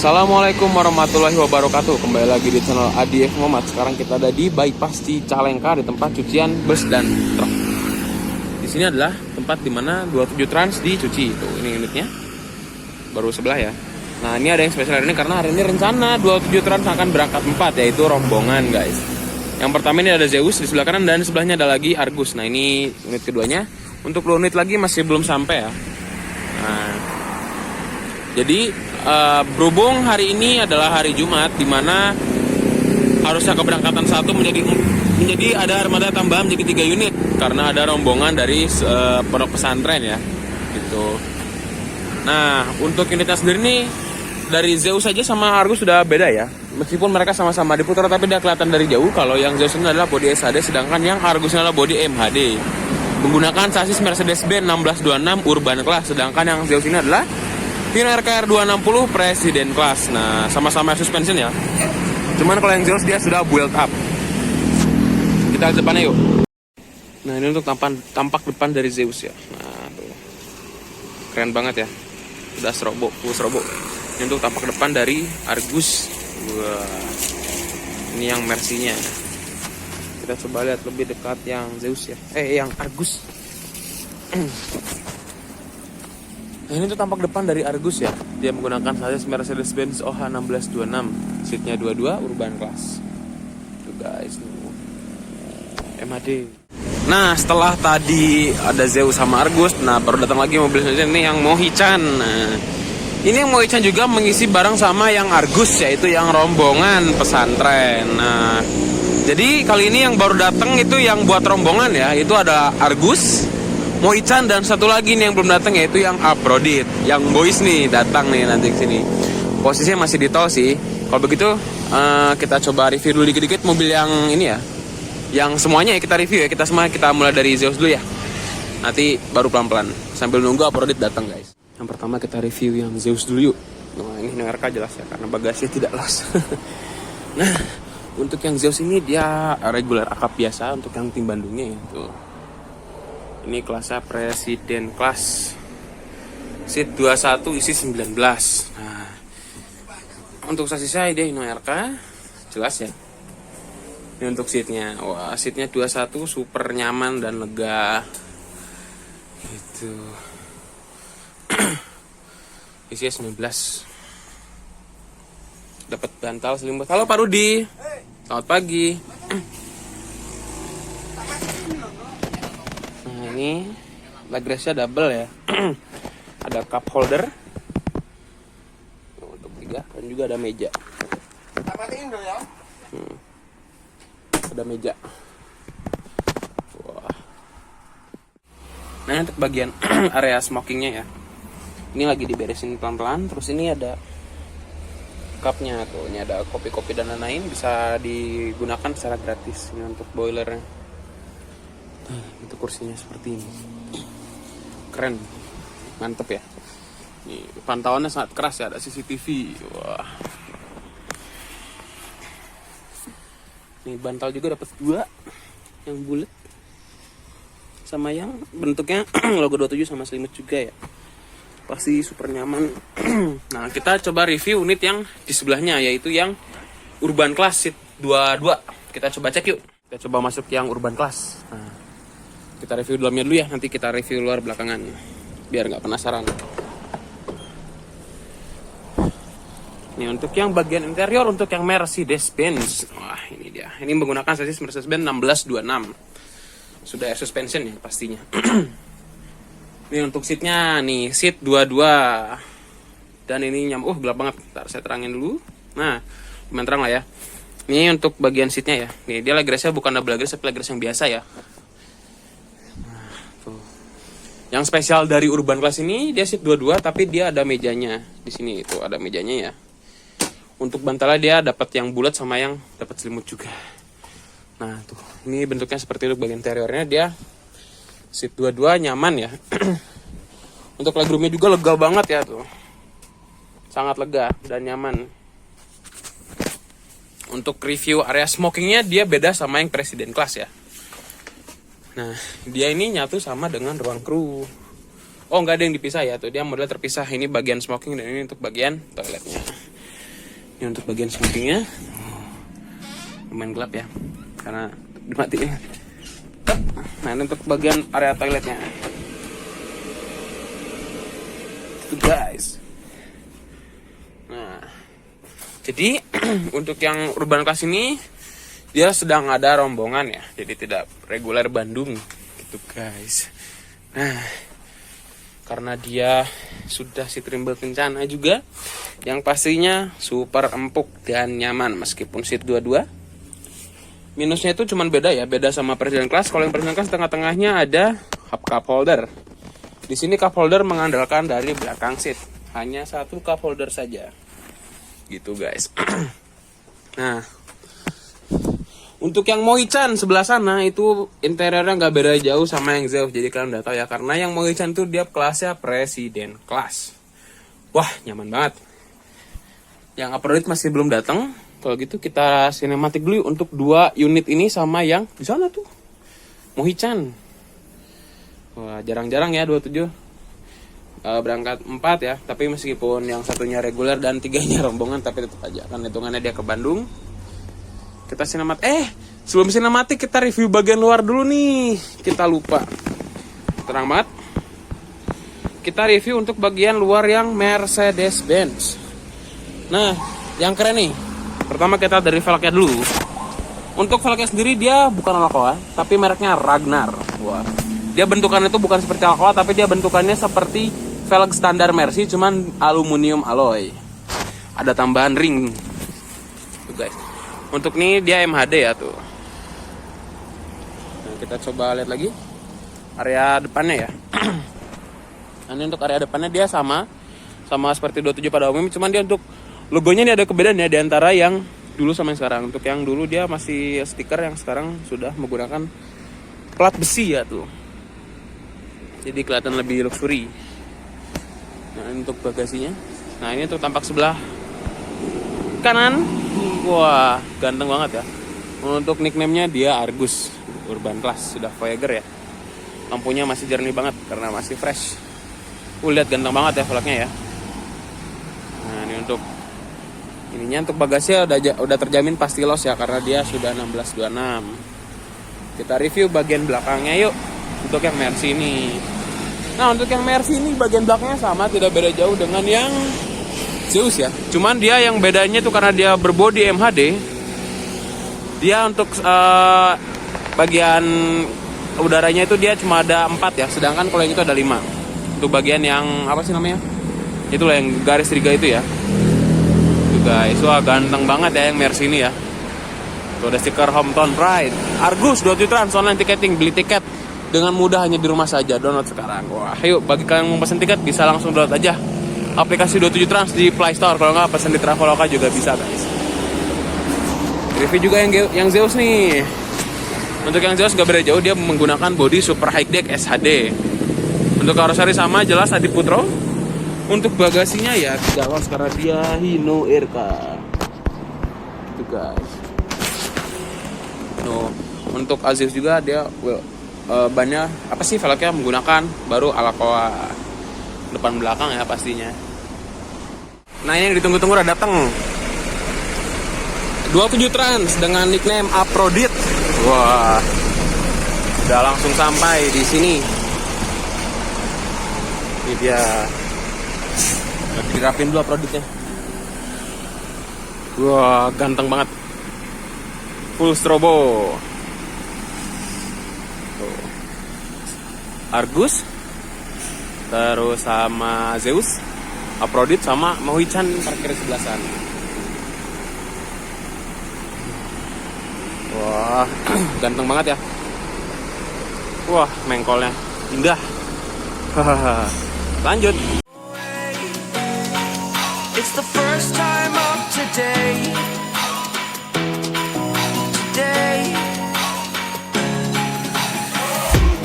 Assalamualaikum warahmatullahi wabarakatuh. Kembali lagi di channel ADF Muhammad. Sekarang kita ada di bypass Cicalengka, di tempat cucian bus dan truk. Di sini adalah tempat dimana 27 Trans dicuci. Tuh, ini unitnya baru sebelah ya. Nah, ini ada yang spesial hari ini karena hari ini rencana 27 Trans akan berangkat 4, yaitu rombongan guys. Yang pertama ini ada Zeus di sebelah kanan dan sebelahnya ada lagi Argus. Nah, ini unit keduanya. Untuk 2 unit lagi masih belum sampai ya. Nah, jadi berhubung hari ini adalah hari Jumat, di mana harusnya keberangkatan 1 menjadi ada armada tambahan menjadi 3 unit karena ada rombongan dari pondok pesantren ya, gitu. Nah, untuk unitnya sendiri nih dari Zeus saja sama Argus sudah beda ya. Meskipun mereka sama-sama diputar tapi dia kelihatan dari jauh. Kalau yang Zeus ini adalah bodi SHD, sedangkan yang Argus ini adalah bodi MHD. Menggunakan sasis Mercedes-Benz 1626 Urban Class, sedangkan yang Zeus ini adalah Hino RKR 260 Presiden Class. Nah, sama-sama suspension ya. Cuman kalau yang Zeus dia sudah build up. Kita ke depannya yuk. Nah, ini untuk tampak depan dari Zeus ya. Nah, tuh. Keren banget ya. Udah full strobo. Ini untuk tampak depan dari Argus. Wah. Ini yang Mercy-nya. Kita coba lihat lebih dekat yang Zeus ya. Yang Argus. Nah, ini tuh tampak depan dari Argus ya. Dia menggunakan sasis Mercedes-Benz OH 1626. Seatnya 22 Urban Class. Tuh guys, MHD. Nah, setelah tadi ada Zeus sama Argus, nah baru datang lagi mobil selanjutnya ini yang Mohichan. Nah, ini yang Mohichan juga mengisi bareng sama yang Argus, yaitu yang rombongan pesantren. Nah, jadi kali ini yang baru datang itu yang buat rombongan ya, itu ada Argus, Mohichan, dan satu lagi nih yang belum datang yaitu yang Afrodit. Yang boys nih datang nih nanti ke sini. Posisinya masih di tol sih. Kalau begitu kita coba review dulu dikit-dikit mobil yang ini ya. Yang semuanya ya kita review ya. Kita mulai dari Zeus dulu ya. Nanti baru pelan-pelan sambil nunggu Afrodit datang guys. Yang pertama kita review yang Zeus dulu yuk. Nah, ini RK jelas ya karena bagasinya tidak los. Nah, untuk yang Zeus ini dia regular akap biasa untuk yang tim Bandungnya itu. Ini kelasnya Presiden Class. Seat 21 isi 19. Nah, untuk sasisnya dia Hino RK jelas ya. Ini untuk seatnya. Wah, seatnya 21 super nyaman dan lega. Gitu. Isinya 19. Dapat bantal selimut. Halo Pak Rudi. Selamat pagi. Ini legressnya double ya. Ada cup holder untuk 3 dan juga ada meja. Ada meja. Wah. Nah, untuk bagian area smokingnya ya, ini lagi diberesin pelan-pelan. Terus ini ada cupnya tuh, ini ada kopi-kopi dan lain-lain, bisa digunakan secara gratis. Ini untuk boilernya. Itu kursinya seperti ini, keren, mantep ya. Nih, pantauannya sangat keras ya, ada CCTV. Wah. Nih bantal juga dapat 2, yang bulat sama yang bentuknya logo 27 sama selimut juga ya. Pasti super nyaman. Nah, kita coba review unit yang di sebelahnya, yaitu yang Urban Class Seat 22. Kita coba cek yuk. Kita coba masuk yang Urban Class. Nah, kita review dalamnya dulu ya, nanti kita review luar belakangan biar nggak penasaran. Ini untuk yang bagian interior, untuk yang Mercedes-Benz. Wah, ini dia. Ini menggunakan sasis Mercedes-Benz 1626. Sudah air suspension ya pastinya. Ini untuk seatnya nih, seat 22. Dan ini gelap banget. Ntar saya terangin dulu. Nah, lumayan terang lah ya. Ini untuk bagian seatnya ya. Nih, dia legressnya bukan double legress, tapi legress yang biasa ya. Yang spesial dari Urban Class ini dia seat 22 tapi dia ada mejanya di sini, itu ada mejanya ya. Untuk bantalnya dia dapat yang bulat sama yang dapat selimut juga. Nah, tuh. Ini bentuknya seperti itu bagian interiornya, dia seat 22 nyaman ya. Untuk legroomnya juga lega banget ya tuh. Sangat lega dan nyaman. Untuk review area smokingnya dia beda sama yang Presiden Class ya. Nah, dia ini nyatu sama dengan ruang kru. Oh, nggak ada yang dipisah ya tuh, dia model terpisah. Ini bagian smoking dan ini untuk bagian toiletnya. Ini untuk bagian smokingnya. Lumayan gelap ya, karena dimatiin. Nah, ini untuk bagian area toiletnya. Itu guys. Nah, jadi untuk yang urban class ini dia sedang ada rombongan ya, jadi tidak reguler Bandung gitu guys. Nah, karena dia sudah si trimbel kencana juga, yang pastinya super empuk dan nyaman meskipun seat 22. Minusnya itu cuman beda sama presiden class. Kalau yang presiden class tengah-tengahnya ada cup holder. Di sini cup holder mengandalkan dari belakang seat, hanya satu cup holder saja gitu guys. Nah, untuk yang Moichan sebelah sana itu interiornya nggak beda jauh sama yang Zeus. Jadi kalian udah tahu ya, karena yang Moichan tuh dia kelasnya presiden class. Wah, nyaman banget. Yang upgrade masih belum datang. Kalau gitu kita sinematik dulu untuk 2 unit ini sama yang di sana tuh, Moichan. Wah, jarang-jarang ya 27. Berangkat 4 ya, tapi meskipun yang satunya reguler dan 3-nya rombongan, tapi tetap aja kan hitungannya dia ke Bandung. Kita sebelum sinematik kita review bagian luar dulu nih. Kita lupa. Terang banget. Kita review untuk bagian luar yang Mercedes-Benz. Nah, yang keren nih. Pertama kita dari velgnya dulu. Untuk velgnya sendiri dia bukan Alcoa, tapi mereknya Ragnar. Wah. Dia bentukannya itu bukan seperti Alcoa, tapi dia bentukannya seperti velg standar Mercy, cuman aluminium alloy. Ada tambahan ring. Tuh guys. Untuk ini dia MHD ya tuh. Nah, kita coba lihat lagi area depannya ya. Nah, ini untuk area depannya dia sama seperti 27 pada umumnya, cuman dia untuk logonya ini ada kebedaannya di antara yang dulu sama yang sekarang. Untuk yang dulu dia masih stiker, yang sekarang sudah menggunakan plat besi ya tuh. Jadi kelihatan lebih luxury. Nah, ini untuk bagasinya. Nah, ini untuk tampak sebelah kanan. Wah, ganteng banget ya. Untuk nickname-nya dia Argus Urban Class, sudah Voyager ya. Lampunya masih jernih banget karena masih fresh. Lihat ganteng banget ya velgnya ya. Nah, ini untuk ininya, untuk bagasinya udah terjamin pasti los ya, karena dia sudah 1626. Kita review bagian belakangnya yuk. Untuk yang Mercy ini. Nah, untuk yang Mercy ini bagian belakangnya sama, tidak beda jauh dengan yang Zeus ya. Cuman dia yang bedanya tuh karena dia berbodi MHD. Dia untuk bagian udaranya itu dia cuma ada 4 ya, sedangkan kalau yang itu ada 5. Untuk bagian yang apa sih namanya? Itulah yang garis 3 itu ya. Guys, wah ganteng banget ya yang Mercy ini ya. Tuh ada stiker Hometown Pride. Argus 27 Trans online ticketing, beli tiket dengan mudah hanya di rumah saja. Download sekarang. Wah, ayo bagi kalian yang mau pesen tiket bisa langsung download aja aplikasi 27 Trans di Play Store. Kalau nggak pesen di Traveloka juga bisa guys. Review juga yang Zeus nih. Untuk yang Zeus nggak beda jauh, dia menggunakan bodi Super High Deck SHD. Untuk karoseri sama jelas Adi Putro. Untuk bagasinya ya tidak los karena dia Hino RK. Gitu guys. No, untuk Aziz juga dia bannya apa sih velgnya menggunakan baru Alcoa depan belakang ya pastinya. Nah, ini yang ditunggu-tunggu udah datang. 27 Trans dengan nickname Aprodit. Wah. Udah langsung sampai di sini. Ini dia. Nanti dirapin dulu Aproditnya. Wah, ganteng banget. Full strobo. Tuh. Argus. Terus sama Zeus, Aprodit sama Moichan parkir sebelah sana. Wah, ganteng banget ya. Wah, mengkolnya indah. Lanjut. It's the first time of today.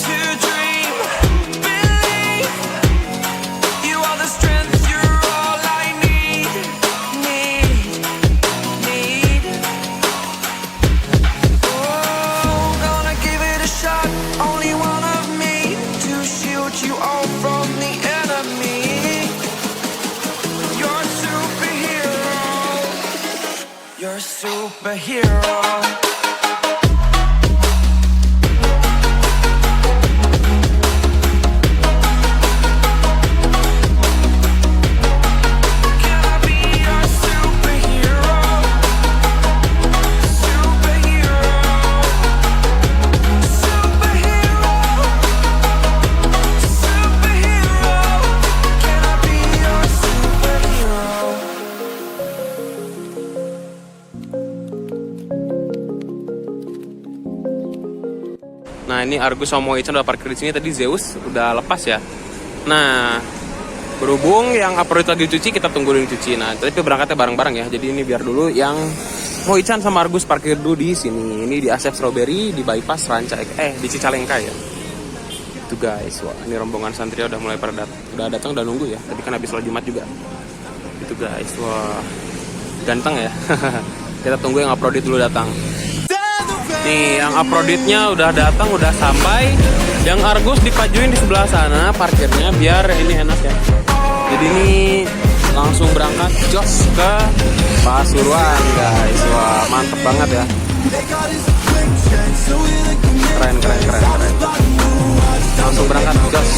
To dream, believe. You are the strength, you're all I need. Oh, gonna give it a shot. Only one of me to shield you all from the enemy. You're a superhero. superhero. Can I be your superhero? Superhero. Superhero. Superhero. Can I be your superhero? Nah ini Argus sama Mo-chan udah parkir di sini. Tadi Zeus udah lepas ya. Nah berhubung yang upload lagi cuci, kita tunggu dulu cuci. Nah tapi berangkatnya bareng-bareng ya. Jadi ini biar dulu yang Mo-chan sama Argus parkir dulu di sini. Ini di Asep Strawberry di bypass Ranca di Cicalengka ya. Itu guys, wah ini rombongan santri udah mulai pada udah datang, udah nunggu ya. Tadi kan habis sholat Jumat juga. Itu guys, wah ganteng ya. Kita tunggu yang upload dulu datang. Nih, yang uploadnya udah datang, udah sampai. Yang Argus dipajuin di sebelah sana parkirnya biar ini enak ya. Jadi ini langsung berangkat jos ke Pasuruan guys. Wah, mantep banget ya. Keren. Langsung berangkat jos.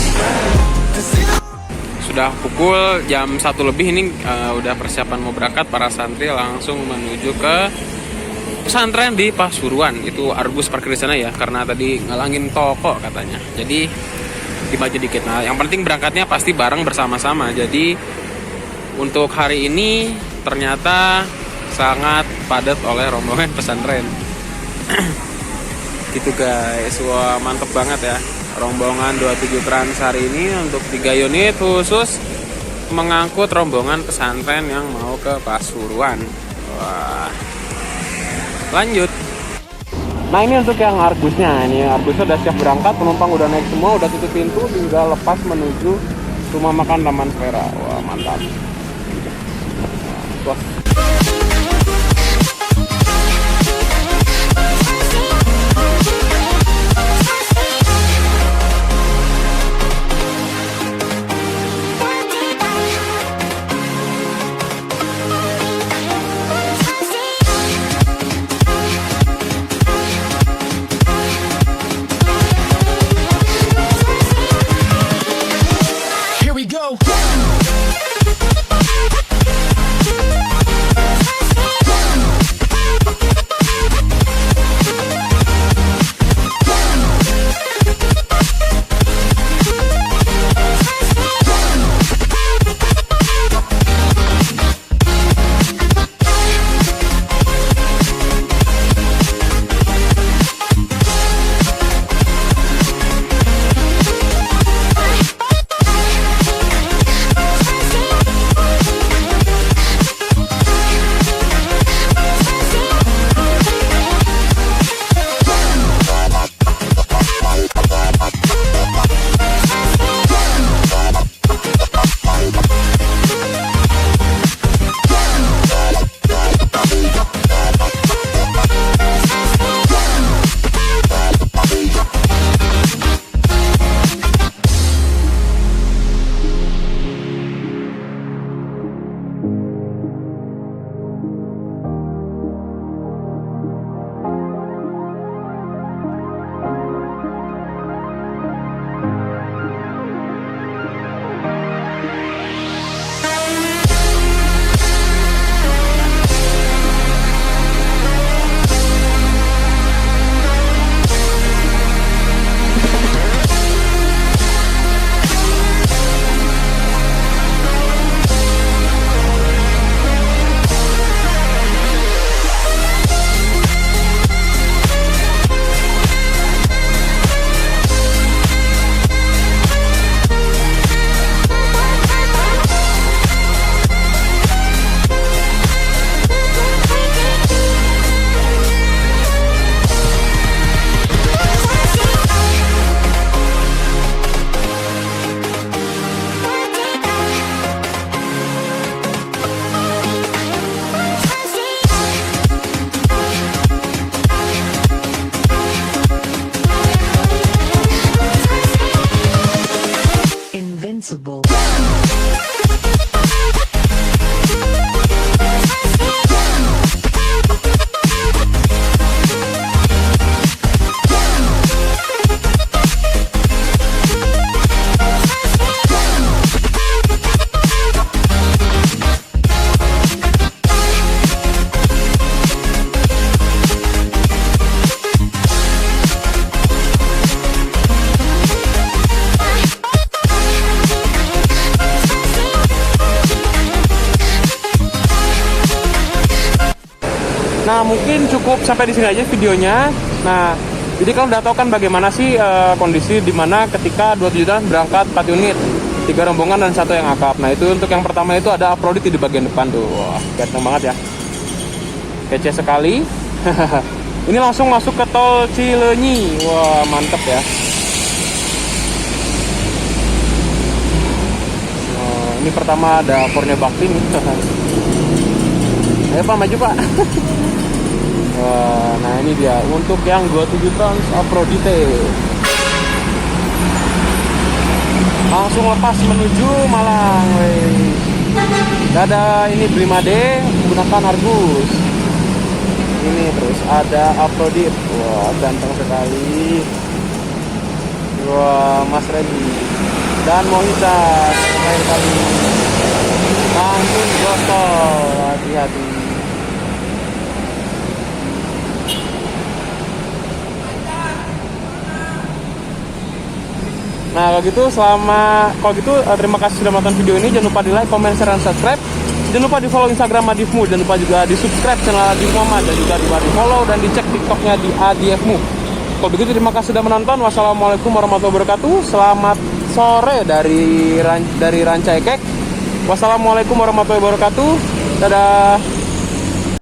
Sudah pukul jam 1 lebih ini udah persiapan mau berangkat. Para santri langsung menuju ke pesantren di Pasuruan. Itu Argus parkir di sana ya, karena tadi ngalangin toko katanya. Jadi dimaju dikit. Nah, yang penting berangkatnya pasti bareng bersama-sama. Jadi untuk hari ini ternyata sangat padat oleh rombongan pesantren. Gitu guys. Wah, mantep banget ya. Rombongan 27 Trans hari ini untuk 3 unit khusus mengangkut rombongan pesantren yang mau ke Pasuruan. Wah. Lanjut. Nah ini untuk yang Argusnya. Ini Argusnya udah siap berangkat, penumpang udah naik semua, udah tutup pintu, tinggal lepas menuju rumah makan Taman Vera. Wah mantap. Wah. Here we go. Nah, mungkin cukup sampai di sini aja videonya. Nah, jadi kalian udah tahu kan bagaimana sih kondisi dimana ketika 27 trans berangkat 4 unit, 3 rombongan dan 1 yang akap. Nah, itu untuk yang pertama itu ada Aphrodite di bagian depan tuh. Wah, ganteng banget ya. Kece sekali. Ini langsung masuk ke tol Cileunyi. Wah, mantep ya. Ini pertama ada Fornya Bakti nih. Ayo Pak, maju Pak. Wah, nah ini dia untuk yang 27 trans Aphrodite. Langsung lepas menuju Malang. Ada ini Blimade menggunakan Argus. Ini terus ada Aphrodite. Wah, ganteng sekali. Wah, Mas Redi dan Mohita terakhir kali langsung gotol. Hati-hati. Nah, kalau gitu terima kasih sudah menonton video ini. Jangan lupa di like, comment, share, dan subscribe. Jangan lupa di follow Instagram Adifmu. Jangan lupa juga di subscribe channel Adif Muhammad. Dan juga di follow dan dicek TikToknya di Adifmu. Kalau begitu terima kasih sudah menonton. Wassalamualaikum warahmatullahi wabarakatuh. Selamat sore dari Rancaikek. Wassalamualaikum warahmatullahi wabarakatuh. Dadah.